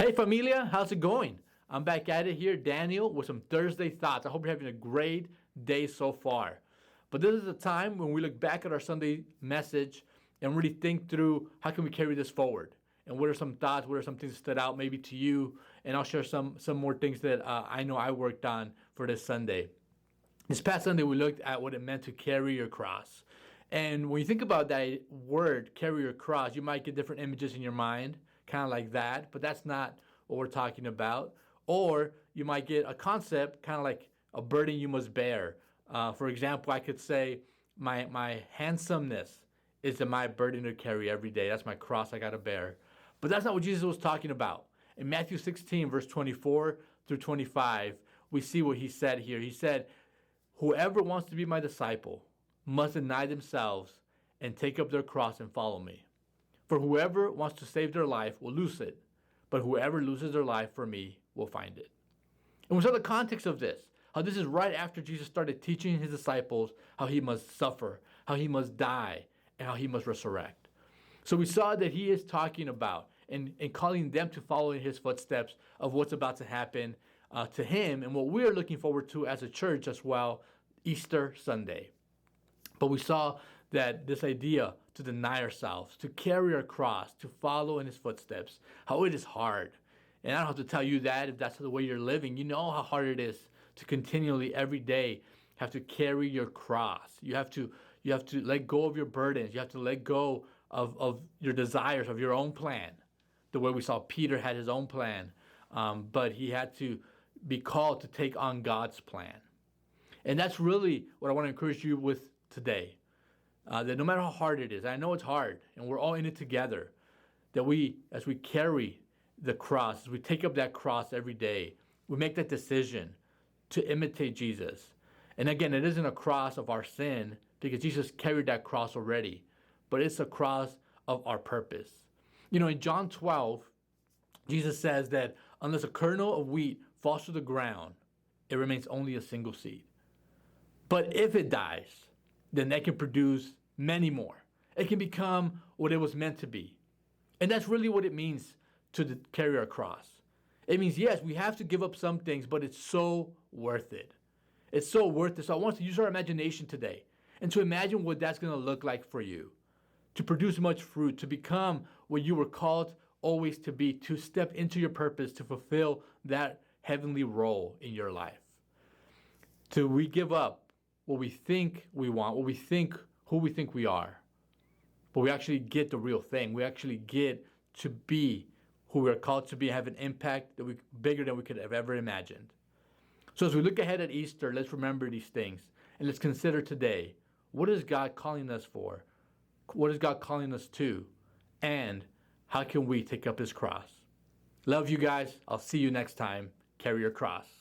Hey familia, how's it going? I'm back at it here, Daniel, with some Thursday thoughts. I hope you're having a great day so far. But this is the time when we look back at our Sunday message and really think through how can we carry this forward, and what are some thoughts, what are some things that stood out maybe to you, and I'll share some more things that I know I worked on for this Sunday. This past Sunday, we looked at what it meant to carry your cross. And when you think about that word, carry your cross, you might get different images in your mind, kind of like that, but that's not what we're talking about. Or you might get a concept, kind of like a burden you must bear. For example, I could say, my handsomeness is my burden to carry every day. That's my cross I got to bear. But that's not what Jesus was talking about. In Matthew 16, verse 24 through 25, we see what he said here. He said, "Whoever wants to be my disciple must deny themselves and take up their cross and follow me. For whoever wants to save their life will lose it, but whoever loses their life for me will find it." And we saw the context of this, how this is right after Jesus started teaching his disciples how he must suffer, how he must die, and how he must resurrect. So we saw that he is talking about and calling them to follow in his footsteps of what's about to happen to him, and what we're looking forward to as a church as well, Easter Sunday. But we saw that this idea to deny ourselves, to carry our cross, to follow in his footsteps, how it is hard. And I don't have to tell you that if that's the way you're living. You know how hard it is to continually every day have to carry your cross. You have to let go of your burdens. You have to let go of your desires, of your own plan. The way we saw Peter had his own plan, but he had to be called to take on God's plan. And that's really what I want to encourage you with today. That no matter how hard it is, I know it's hard, and we're all in it together, that as we carry the cross, as we take up that cross every day, we make that decision to imitate Jesus. And again, it isn't a cross of our sin, because Jesus carried that cross already, but it's a cross of our purpose. You know, in John 12, Jesus says that unless a kernel of wheat falls to the ground, it remains only a single seed. But if it dies, then that can produce many more. It can become what it was meant to be. And that's really what it means to carry our cross. It means, yes, we have to give up some things, but it's so worth it. It's so worth it. So I want to use our imagination today and to imagine what that's going to look like for you, to produce much fruit, to become what you were called always to be, to step into your purpose, to fulfill that heavenly role in your life. Till we give up what we think we want, who we think we are, but we actually get the real thing. We actually get to be who we're called to be, have an impact bigger than we could have ever imagined. So as we look ahead at Easter, let's remember these things, and let's consider today, what is God calling us for? What is God calling us to? And how can we take up his cross? Love you guys. I'll see you next time. Carry your cross.